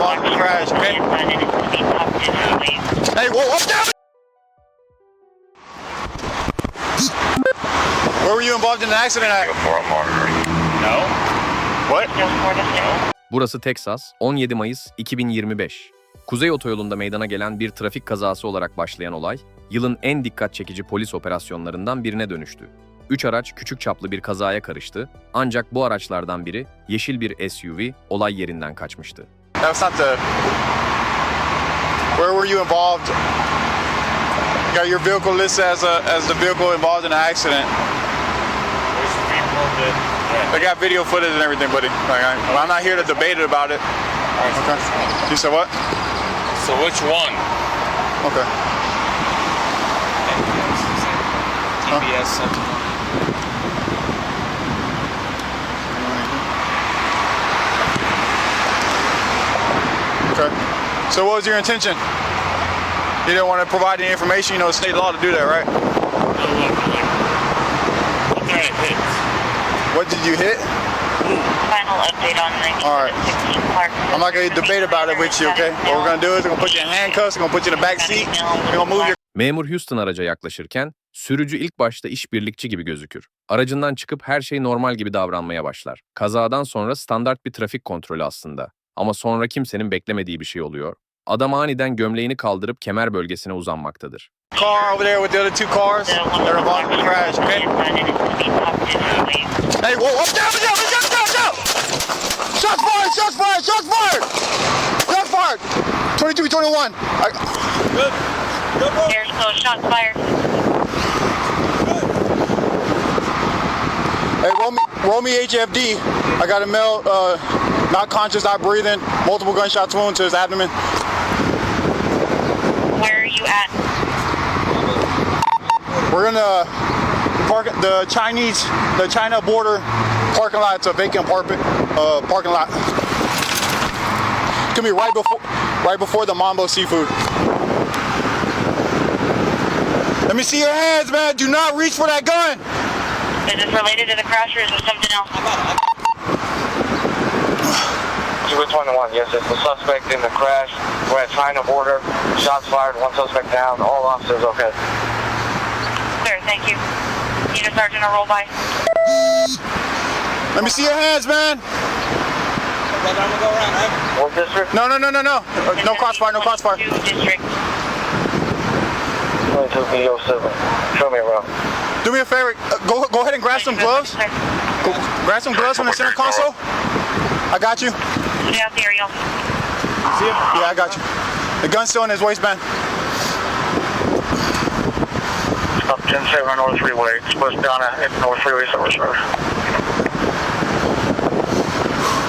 on the crash, okay? Hey, whoa, up down! Where were you involved in an accident at? No. What? Burası Teksas, 17 Mayıs 2025. Kuzey Otoyolu'nda meydana gelen bir trafik kazası olarak başlayan olay, yılın en dikkat çekici polis operasyonlarından birine dönüştü. 3 araç küçük çaplı bir kazaya karıştı, ancak bu araçlardan biri, yeşil bir SUV, olay yerinden kaçmıştı. That's not the... Where were you involved? You got your vehicle listed as the vehicle involved in the accident. I got video footage and everything, buddy. Like, I'm not here to debate it about it. Okay. You said what? So which one? Okay. TBS Sentinel. Okay. So what was your intention? You didn't want to provide any information, you know, it's state law to do that, right? What kind of hit? What did you hit? Final update on 96 All right. Clark. I'm not going to debate about it with you, okay? What we're going to do is we're going to put you in handcuffs, we're going to put you in the back seat, we're going to move your... Memur Houston araca yaklaşırken, sürücü ilk başta işbirlikçi gibi gözükür. Aracından çıkıp her şey normal gibi davranmaya başlar. Kazadan sonra standart bir trafik kontrolü aslında. Ama sonra kimsenin beklemediği bir şey oluyor. Adam aniden gömleğini kaldırıp kemer bölgesine uzanmaktadır. Car over there with the other two cars that are involved in the crash, okay? Hey, whoa, up, down, down, down, down, down! Shots fired, shots fired, shots fired! Shots fired! 22, 21. Good. Good bro. There's those shots fired. Hey, roll me HFD. I got a male, not conscious, not breathing, multiple gunshot wounds to his abdomen. Where are you at? We're gonna park at the China border parking lot. It's a vacant parking lot. It's gonna be right before the Mambo Seafood. Let me see your hands, man. Do not reach for that gun. Is this related to the crash or is it something else? Which 21? Yes, it's the suspect in the crash. We're at China border. Shots fired. One suspect down. All officers okay. Sir, thank you. Need a sergeant to roll by. Let me see your hands, man. I'm gonna go around, right? What district? No. No crossfire, no crossfire. District. 22 B07. Show me around. Do me a favor. Go ahead and grab some gloves. Grab some gloves from the center console. I got you. Stay out there, y'all. See ya? Yeah, I got you. The gun's still in his waistband. Up 10-7 on North Freeway. Supposed to be on North Freeway service road.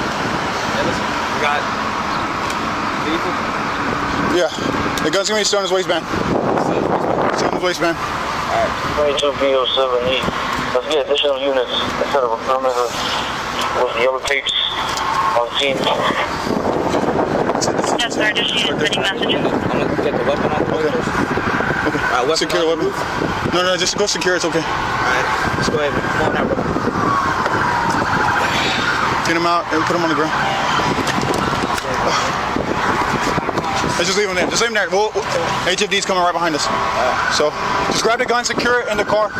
You got vehicle? Yeah. The gun's gonna be still in his waistband. Still in his waistband. Alright. 22 B07E. Let's get additional units instead of affirmative with the yellow tapes on scene. Yes, sir. Just sending messages. I'm gonna get the weapon out the way first. Okay. Weapon Secure the on the weapon. roof. No, just go secure. It's okay. Alright, let's go ahead. Come on now, bro. Get him out and put him on the ground. Let's just leave him there. Just leave him there. HFD's coming right behind us. So just grab the gun, secure it in the car.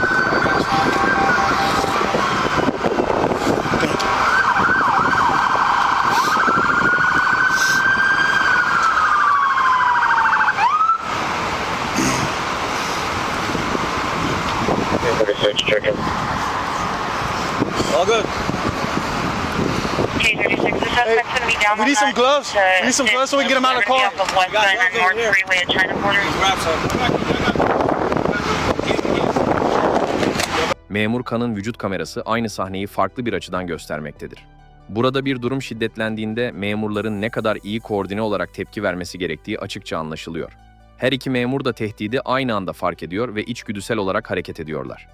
Chicken. All good. K36, the suspect's going to be down We on need some the- gloves. We need some gloves so we can get him out of the car. Off of West Side and North Freeway at China border. Grab some. Memur Kan'ın vücut kamerası aynı sahneyi farklı bir açıdan göstermektedir. Burada bir durum şiddetlendiğinde memurların ne kadar iyi koordine olarak tepki vermesi gerektiği açıkça anlaşılıyor. Her iki memur da tehdidi aynı anda fark ediyor ve içgüdüsel olarak hareket ediyorlar.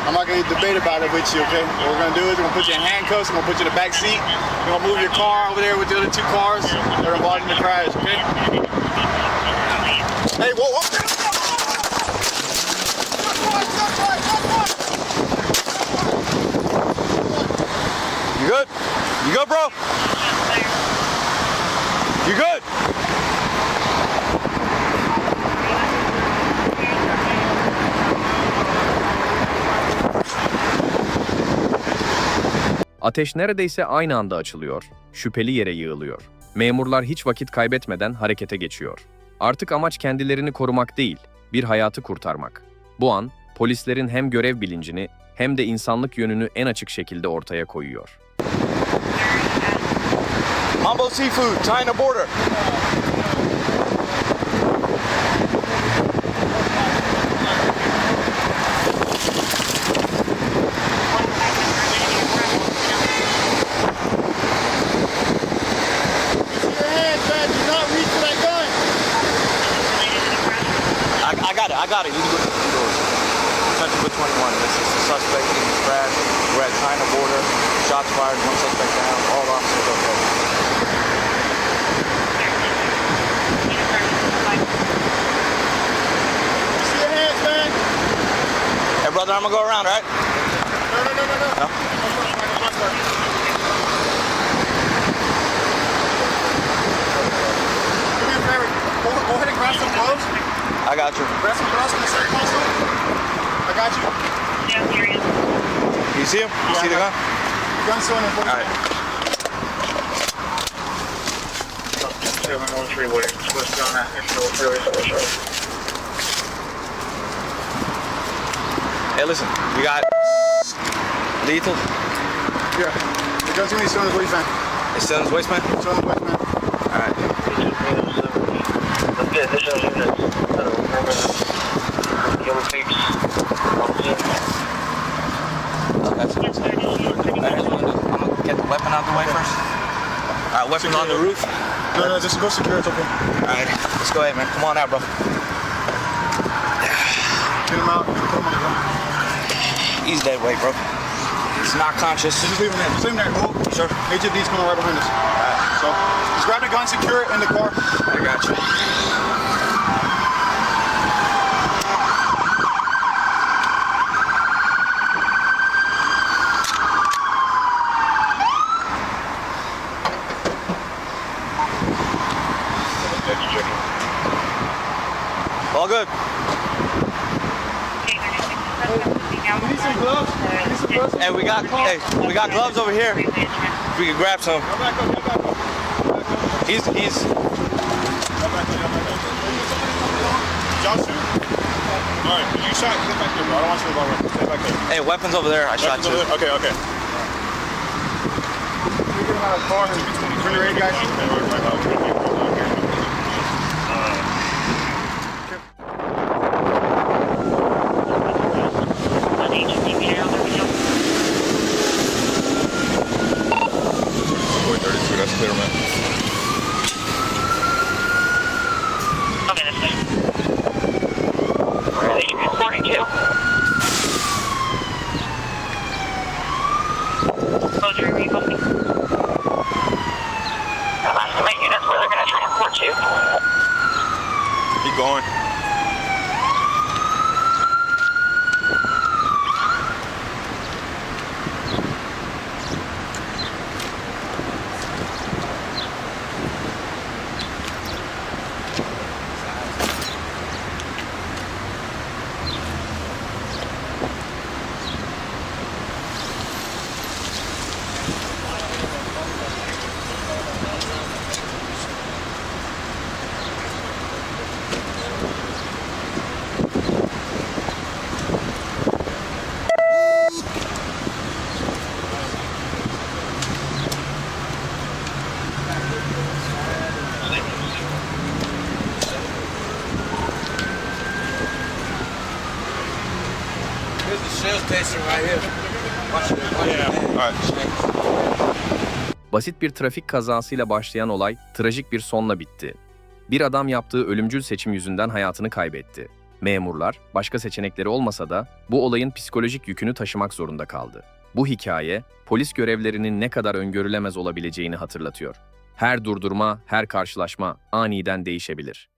I'm not going to debate about it with you, okay? What we're going to do is we're going to put you in handcuffs, we're going to put you in the back seat, we're going to move your car over there with the other two cars that are involved in the crash, okay? Hey, whoa, whoa! Ateş neredeyse aynı anda açılıyor, şüpheli yere yığılıyor. Memurlar hiç vakit kaybetmeden harekete geçiyor. Artık amaç kendilerini korumak değil, bir hayatı kurtarmak. Bu an, polislerin hem görev bilincini hem de insanlık yönünü en açık şekilde ortaya koyuyor. Mambo Seafood, China border. I got it. You can go to the doors. Country with 21. This is the suspect in the crash. We're at China border. Shots fired. One suspect down. All officers okay. See your hands, man. Hey, brother, I'm gonna go around, right? No. Do me a favor. Go ahead and grab some gloves. I got you. Grab some gloves from the center console. I got you. Yeah, here he is. You see him? You see the gun? The gun's still in the All right. North Freeway. What's going on? North Freeway. Hey, listen. We got lethal. Yeah. The gun's gonna be still in the waistband. It's still in his waistband? Still in the waistband. All right. Let's get additional units. Yellow tapes. That's it. I'm gonna get the weapon out of the way first. All right, weapon on the roof. No, just go secure. It's okay. All right, let's go ahead, man. Come on out, bro. Get him out. Put him on the ground. He's dead weight, bro. He's not conscious. Just leave him there. Just leave him there. Cool. Sure. HFD's coming right behind us. So just grab the gun, secure it in the car. I got you. All good. You need some gloves? You need some gloves? Hey, we got gloves over here. If we could grab some. Go back up, go back up. He's. Go back up. Y'all shoot? Alright, you shot. Get back there, bro. I don't want you to go around. Stay back there. Hey, weapons over there. I shot Weapons two. over there? Okay. We get him out of the car and bring your aid guys. That's clear, man. Okay, that's fine. 42. Close your vehicle. I'll estimate units where they're going to transport you. Keep going. Basit bir trafik kazasıyla başlayan olay trajik bir sonla bitti. Bir adam yaptığı ölümcül seçim yüzünden hayatını kaybetti. Memurlar, başka seçenekleri olmasa da bu olayın psikolojik yükünü taşımak zorunda kaldı. Bu hikaye, polis görevlerinin ne kadar öngörülemez olabileceğini hatırlatıyor. Her durdurma, her karşılaşma aniden değişebilir.